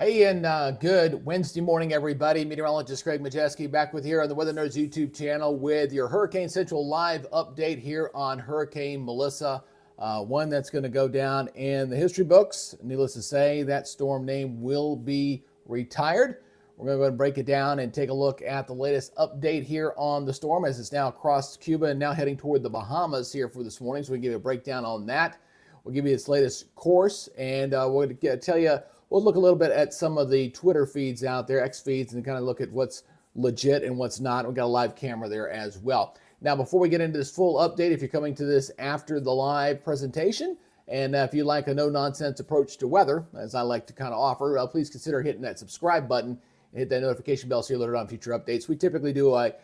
Hey, and good Wednesday morning, everybody. Meteorologist Greg Majeski back with here on the Weather Nerds YouTube channel with your Hurricane Central live update here on Hurricane Melissa, one that's going to go down in the history books. Needless to say, that storm name will be retired. We're going to go ahead and break it down and take a look at the latest update here on the storm as it's now across Cuba and now heading toward the Bahamas here for this morning. So we can give you a breakdown on that. We'll give you its latest course, and we're going to tell you. We'll look a little bit at some of the Twitter feeds out there, X feeds, and kind of look at what's legit and what's not. We've got a live camera there as well. Now, before we get into this full update, if you're coming to this after the live presentation, and if you like a no-nonsense approach to weather, as I like to kind of offer, please consider hitting that subscribe button and hit that notification bell so you're alerted on future updates. We typically do a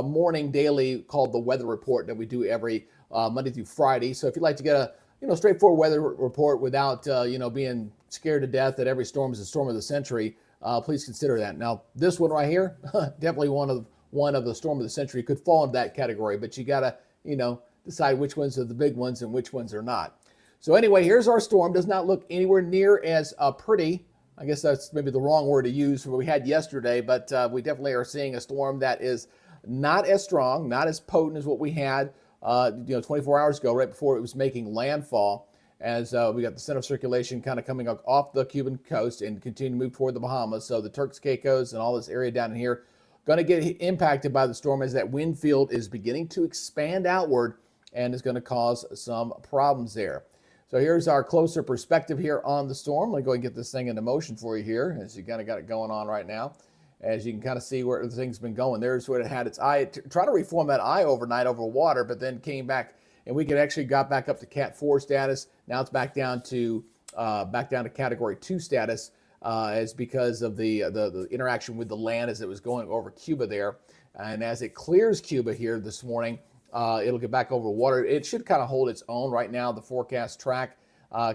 morning daily called the Weather Report that we do every Monday through Friday. So if you'd like to get a straightforward weather report without, being scared to death that every storm is the storm of the century, please consider that. Now, this one right here, definitely one of the storm of the century. Could fall into that category, but you got to, decide which ones are the big ones and which ones are not. So anyway, here's our storm. Does not look anywhere near as pretty. I guess that's maybe the wrong word to use for what we had yesterday, but we definitely are seeing a storm that is not as strong, not as potent as what we had 24 hours ago, right before it was making landfall, as we got the center of circulation kind of coming off the Cuban coast and continue to move toward the Bahamas. So the Turks, Caicos, and all this area down in here going to get impacted by the storm as that wind field is beginning to expand outward and is going to cause some problems there. So here's our closer perspective here on the storm. Let me go and get this thing into motion for you here, as you kind of got it going on right now. As you can kind of see where the thing's been going. There's where it had its eye. Try to reform that eye overnight over water, but then came back, and we could actually got back up to Cat 4 status. Now it's back down to Category 2 status, as because of the interaction with the land as it was going over Cuba there. And as it clears Cuba here this morning, it'll get back over water. It should kind of hold its own right now. The forecast track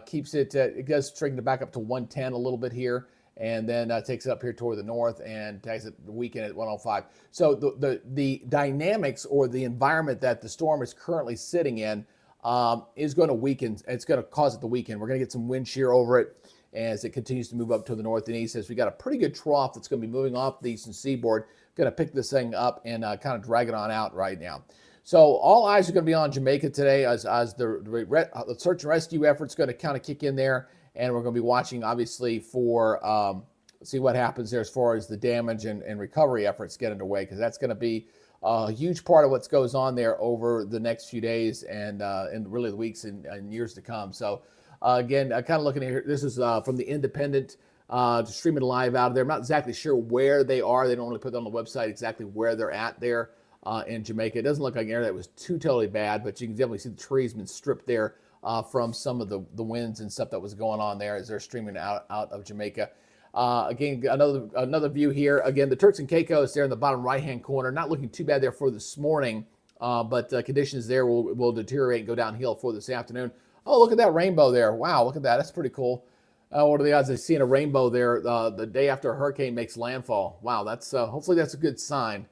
keeps it. It does strengthen it back up to 110 a little bit here. And then takes it up here toward the north and takes it the weekend at 105. So the dynamics or the environment that the storm is currently sitting in is going to weaken. It's going to cause it to weaken. We're going to get some wind shear over it as it continues to move up to the north and east. As we got a pretty good trough that's going to be moving off the eastern seaboard, going to pick this thing up and kind of drag it on out right now. So all eyes are going to be on Jamaica today as the search and rescue effort's going to kind of kick in there. And we're going to be watching, obviously, for see what happens there as far as the damage and recovery efforts get underway, because that's going to be a huge part of what goes on there over the next few days and really the weeks and years to come. So, again, kind of looking at here, this is from the Independent, streaming live out of there. I'm not exactly sure where they are. They don't really put on the website exactly where they're at there in Jamaica. It doesn't look like an area that was too totally bad, but you can definitely see the trees been stripped there. From some of the winds and stuff that was going on there as they're streaming out of Jamaica. Again, another view here. Again, the Turks and Caicos there in the bottom right-hand corner. Not looking too bad there for this morning, but conditions there will deteriorate and go downhill for this afternoon. Oh, look at that rainbow there. Wow, look at that. That's pretty cool. What are the odds of seeing a rainbow there the day after a hurricane makes landfall? Wow, that's hopefully that's a good sign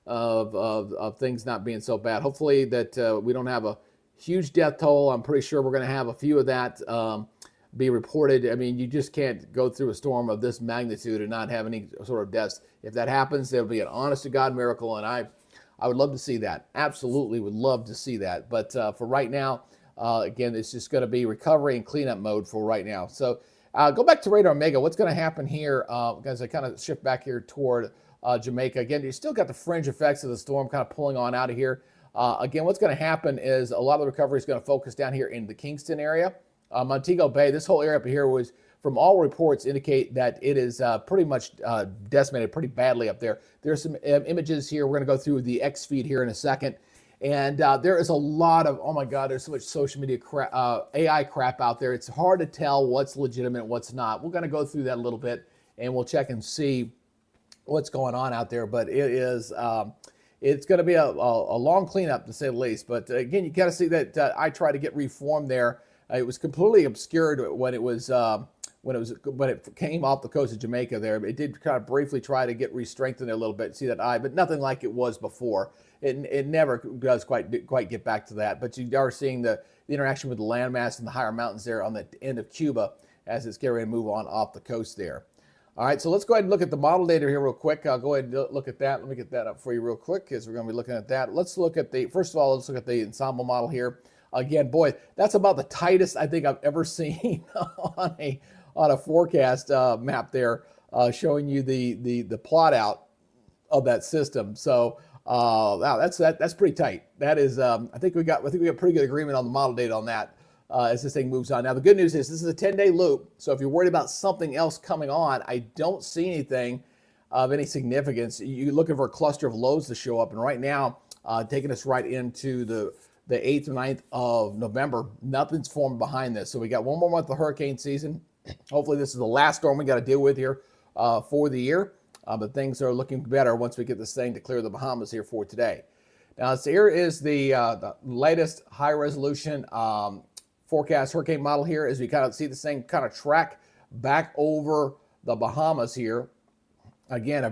of things not being so bad. Hopefully that we don't have a huge death toll. I'm pretty sure we're going to have a few of that be reported. I mean, you just can't go through a storm of this magnitude and not have any sort of deaths. If that happens, there'll be an honest-to-God miracle, and I would love to see that. Absolutely would love to see that. But for right now, again, it's just going to be recovery and cleanup mode for right now. So go back to Radar Omega. What's going to happen here, as I kind of shift back here toward Jamaica. Again, you still got the fringe effects of the storm kind of pulling on out of here. Again, what's going to happen is a lot of the recovery is going to focus down here in the Kingston area. Montego Bay, this whole area up here was, from all reports, indicate that it is pretty much decimated pretty badly up there. There's some images here. We're going to go through the X feed here in a second. And there is a lot of, oh my God, there's so much social media AI crap out there. It's hard to tell what's legitimate and what's not. We're going to go through that a little bit, and we'll check and see what's going on out there. But it is... it's going to be a long cleanup, to say the least. But again, you got to see that I tried to get reformed there. It was completely obscured when it came off the coast of Jamaica there. It did kind of briefly try to get re-strengthened a little bit, see that eye, but nothing like it was before. It never does quite get back to that. But you are seeing the interaction with the landmass and the higher mountains there on the end of Cuba as it's getting ready to move on off the coast there. All right, so let's go ahead and look at the model data here real quick. I'll go ahead and look at that. Let me get that up for you real quick because we're going to be looking at that. Let's look at first of all, let's look at the ensemble model here. Again, boy, that's about the tightest I think I've ever seen on a forecast map there, showing you the plot out of that system. So wow, that's pretty tight. That is, I think we got pretty good agreement on the model data on that. As this thing moves on. Now, the good news is this is a 10-day loop, so if you're worried about something else coming on, I don't see anything of any significance. You're looking for a cluster of lows to show up, and right now, taking us right into the 8th or 9th of November, nothing's formed behind this. So we got one more month of hurricane season. Hopefully this is the last storm we got to deal with here for the year, but things are looking better once we get this thing to clear the Bahamas here for today. Now, so here is the latest high-resolution forecast hurricane model here as we kind of see this thing kind of track back over the Bahamas here. Again, a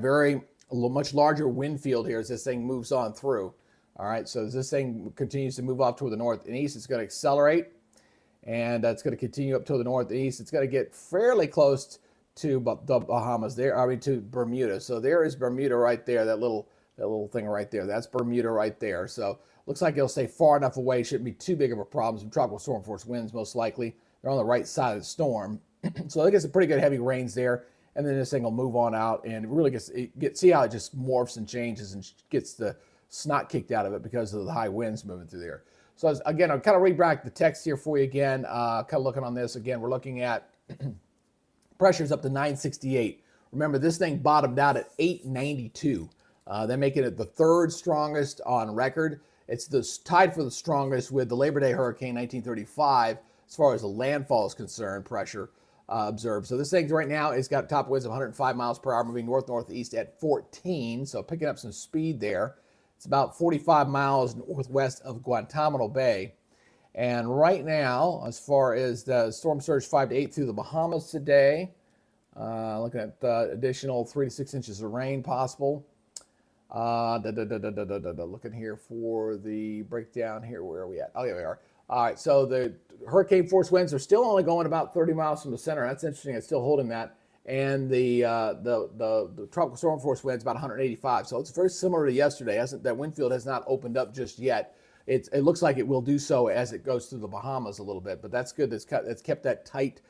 much larger wind field here as this thing moves on through. All right, so as this thing continues to move off toward the north and east, it's going to accelerate, and it's going to continue up to the north and east. It's going to get fairly close to the Bahamas there, to Bermuda. So there is Bermuda right there, that little thing right there. That's Bermuda right there. So looks like it'll stay far enough away. Shouldn't be too big of a problem. Some tropical storm force winds, most likely. They're on the right side of the storm. So I think it's a pretty good heavy rains there. And then this thing will move on out and really see how it just morphs and changes and gets the snot kicked out of it because of the high winds moving through there. So again, I'll kind of read back the text here for you again. Kind of looking on this again. We're looking at pressures up to 968. Remember, this thing bottomed out at 892. They're making it the third strongest on record. It's tied for the strongest with the Labor Day hurricane 1935 as far as the landfall is concerned, pressure observed. So this thing right now has got top winds of 105 miles per hour moving north-northeast at 14, so picking up some speed there. It's about 45 miles northwest of Guantanamo Bay. And right now, as far as the storm surge 5 to 8 through the Bahamas today, looking at additional 3 to 6 inches of rain possible. Looking here for the breakdown here. Where are we at? Oh, yeah, we are. All right, so the hurricane force winds are still only going about 30 miles from the center. That's interesting. It's still holding that. And the tropical storm force winds about 185. So it's very similar to yesterday. That wind field has not opened up just yet. It looks like it will do so as it goes through the Bahamas a little bit. But that's good. It's kept that tight,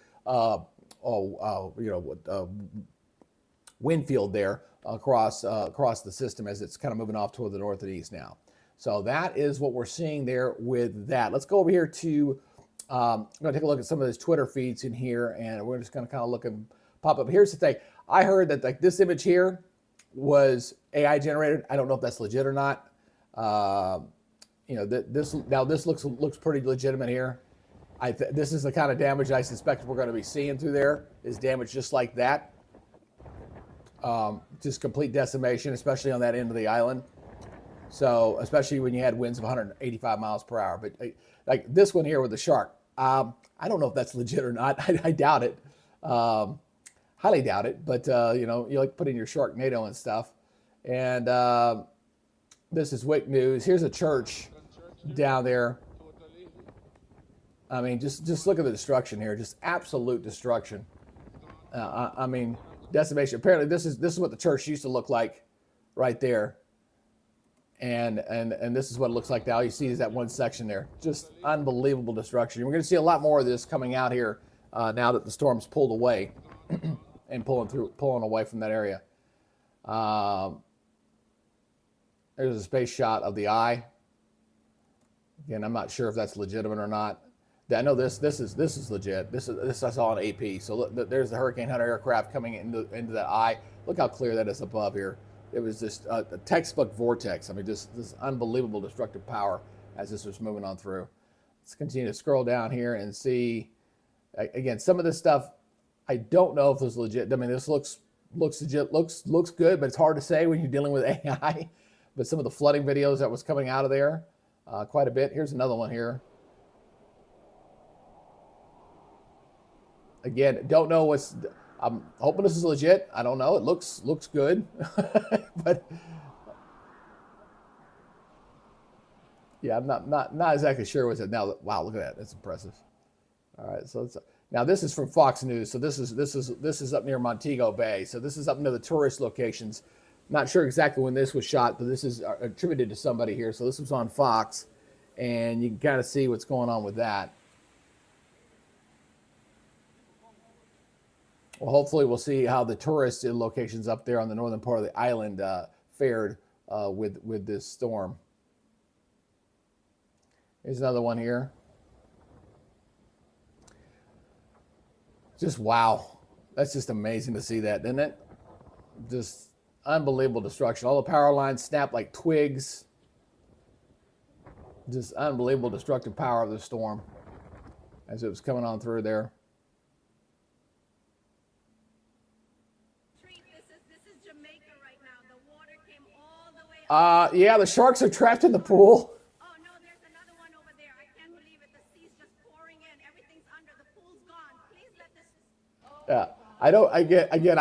wind field there across the system as it's kind of moving off toward the north and east now. So that is what we're seeing there with that. Let's go over here to, I'm going to take a look at some of those Twitter feeds in here, and we're just going to kind of look and pop up. Here's the thing. I heard that like this image here was AI generated. I don't know if that's legit or not. This looks pretty legitimate here. This is the kind of damage I suspect we're going to be seeing through there, is damage just like that. Just complete decimation, especially on that end of the island. So, especially when you had winds of 185 miles per hour. But like this one here with the shark, I don't know if that's legit or not. I doubt it. Highly doubt it. But, you like put in your Sharknado and stuff. And this is WIC News. Here's a church down there. I mean, just look at the destruction here. Just absolute destruction. Decimation. Apparently, this is what the church used to look like right there. And this is what it looks like now. You see is that one section there. Just unbelievable destruction. We're going to see a lot more of this coming out here now that the storm's pulled away and pulling away from that area. There's a space shot of the eye. Again, I'm not sure if that's legitimate or not. I know this is legit. This I saw on AP. So look, there's the Hurricane Hunter aircraft coming into that eye. Look how clear that is above here. It was just a textbook vortex. I mean, just this unbelievable destructive power as this was moving on through. Let's continue to scroll down here and see. Again, some of this stuff, I don't know if this is legit. I mean, this looks legit, looks good, but it's hard to say when you're dealing with AI. But some of the flooding videos that was coming out of there, quite a bit. Here's another one here. Again, don't know I'm hoping this is legit. I don't know. It looks good, but yeah, I'm not exactly sure what's it now. Wow, look at that. That's impressive. All right, so Now this is from Fox News, so this is up near Montego Bay. So this is up near the tourist locations. Not sure exactly when this was shot, but this is attributed to somebody here. So this was on Fox, and you can kind of see what's going on with that. Well, hopefully we'll see how the tourist locations up there on the northern part of the island fared with this storm. Here's another one here. Just wow. That's just amazing to see that, isn't it? Just unbelievable destruction. All the power lines snapped like twigs. Just unbelievable destructive power of the storm as it was coming on through there. This is Jamaica right now. The water came all the way up. Yeah, the sharks are trapped in the pool. Oh no, there's another one over there. I can't believe it. The sea's just pouring in. Everything's under. The pool's gone. Please let this. Yeah, I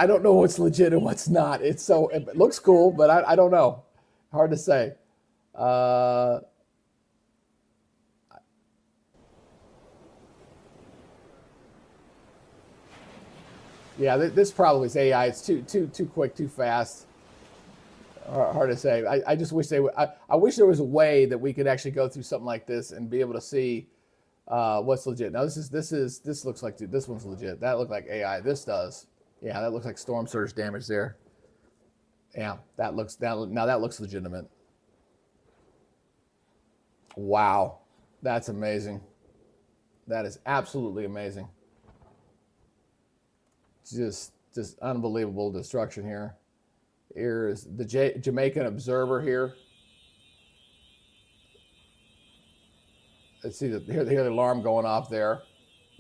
don't know what's legit and what's not. It looks cool, but I don't know. Hard to say. Yeah, this probably is AI. It's too quick, too fast. Hard to say. I just wish they would. I wish there was a way that we could actually go through something like this and be able to see what's legit. Now this looks like this one's legit. That looked like AI. This does. Yeah, that looks like storm surge damage there. Yeah, that looks legitimate. Wow, that's amazing. That is absolutely amazing. Just unbelievable destruction here. Here's the Jamaican Observer here. Let's see, hear the alarm going off there.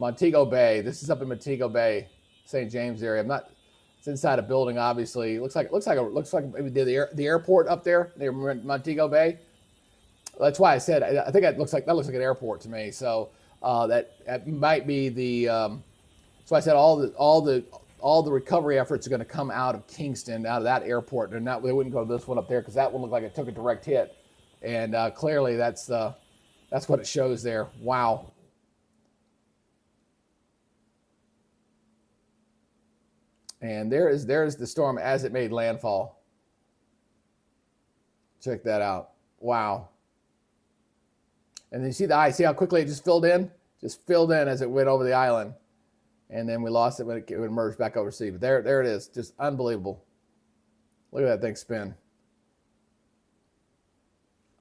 Montego Bay. This is up in Montego Bay, St. James area. It's inside a building, obviously. Looks like maybe the airport up there near Montego Bay. That's why I said I think that looks like an airport to me. So that might be the. So I said all the recovery efforts are going to come out of Kingston, out of that airport. They wouldn't go to this one up there because that one looked like it took a direct hit, and clearly that's what it shows there. Wow. And there's the storm as it made landfall. Check that out. Wow. And then you see the ice. See how quickly it just filled in? Just filled in as it went over the island. And then we lost it when it emerged back overseas. But there it is. Just unbelievable. Look at that thing spin.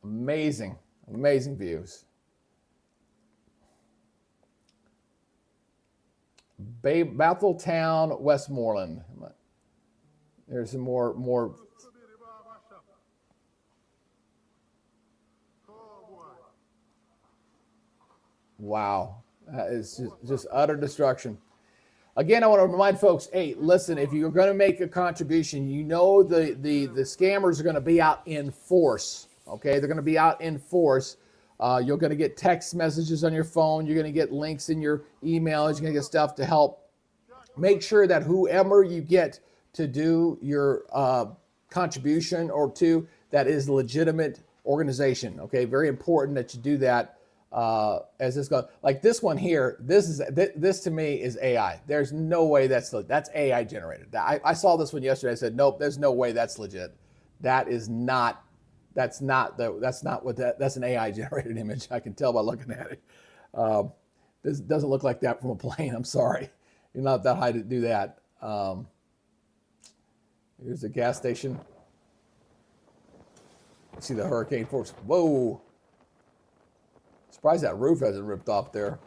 Amazing. Amazing views. Battletown, Westmoreland. There's some more. Wow. That is just utter destruction. Again, I want to remind folks, hey, listen, if you're going to make a contribution, you know the scammers are going to be out in force, okay? They're going to be out in force. You're going to get text messages on your phone. You're going to get links in your emails. You're going to get stuff to help make sure that whoever you get to do your contribution or to, that is legitimate organization, okay? Very important that you do that. As this goes, like this one here, this to me is AI. There's no way that's AI generated. I saw this one yesterday. I said, nope, there's no way that's legit. That's an AI generated image. I can tell by looking at it. This doesn't look like that from a plane. I'm sorry, you're not that high to do that. Here's the gas station. See the hurricane force. Whoa. Surprised that roof hasn't ripped off there.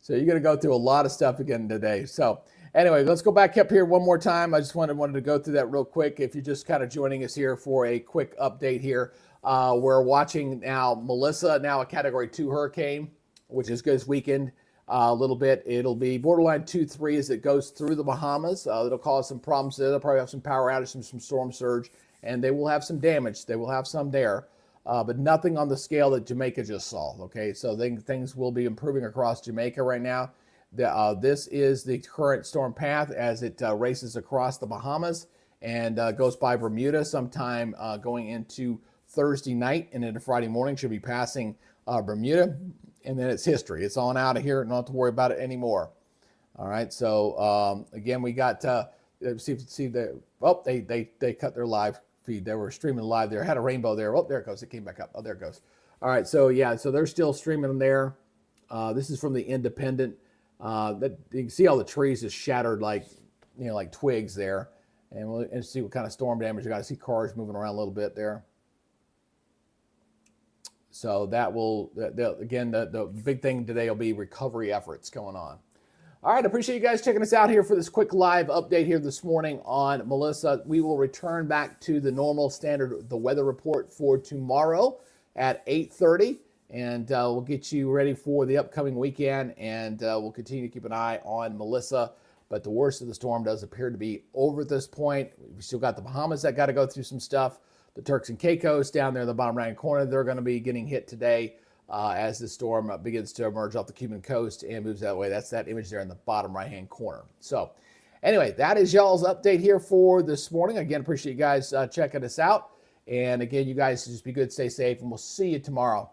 So you're going to go through a lot of stuff again today. So anyway, let's go back up here one more time. I just wanted to go through that real quick. If you're just kind of joining us here for a quick update here, we're watching now Melissa, now a Category 2 hurricane, which is good this weekend. A little bit. It'll be borderline 2-3 as it goes through the Bahamas. It'll cause some problems there. They'll probably have some power outages, some storm surge, and they will have some damage. They will have some there. But nothing on the scale that Jamaica just saw, okay? So things will be improving across Jamaica right now. This is the current storm path as it races across the Bahamas and goes by Bermuda sometime going into Thursday night and into Friday morning. Should be passing Bermuda. and then it's history. It's on out of here. Don't have to worry about it anymore. All right. So again, we got see the they cut their live feed. They were streaming live there. Had a rainbow there. Oh, there it goes. It came back up. Oh, there it goes. All right. So yeah. So they're still streaming there. This is from the Independent. That you can see all the trees just shattered like like twigs there, and we'll see what kind of storm damage you got. To see cars moving around a little bit there. So that will again the big thing today will be recovery efforts going on. All right, I appreciate you guys checking us out here for this quick live update here this morning on Melissa. We will return back to the normal standard, the weather report for tomorrow at 8:30, and we'll get you ready for the upcoming weekend, and we'll continue to keep an eye on Melissa. But the worst of the storm does appear to be over at this point. We still got the Bahamas that got to go through some stuff. The Turks and Caicos down there in the bottom right corner, they're going to be getting hit today. As the storm begins to emerge off the Cuban coast and moves that way. That's that image there in the bottom right-hand corner. So anyway, that is y'all's update here for this morning. Again, appreciate you guys checking us out. And again, you guys just be good, stay safe, and we'll see you tomorrow.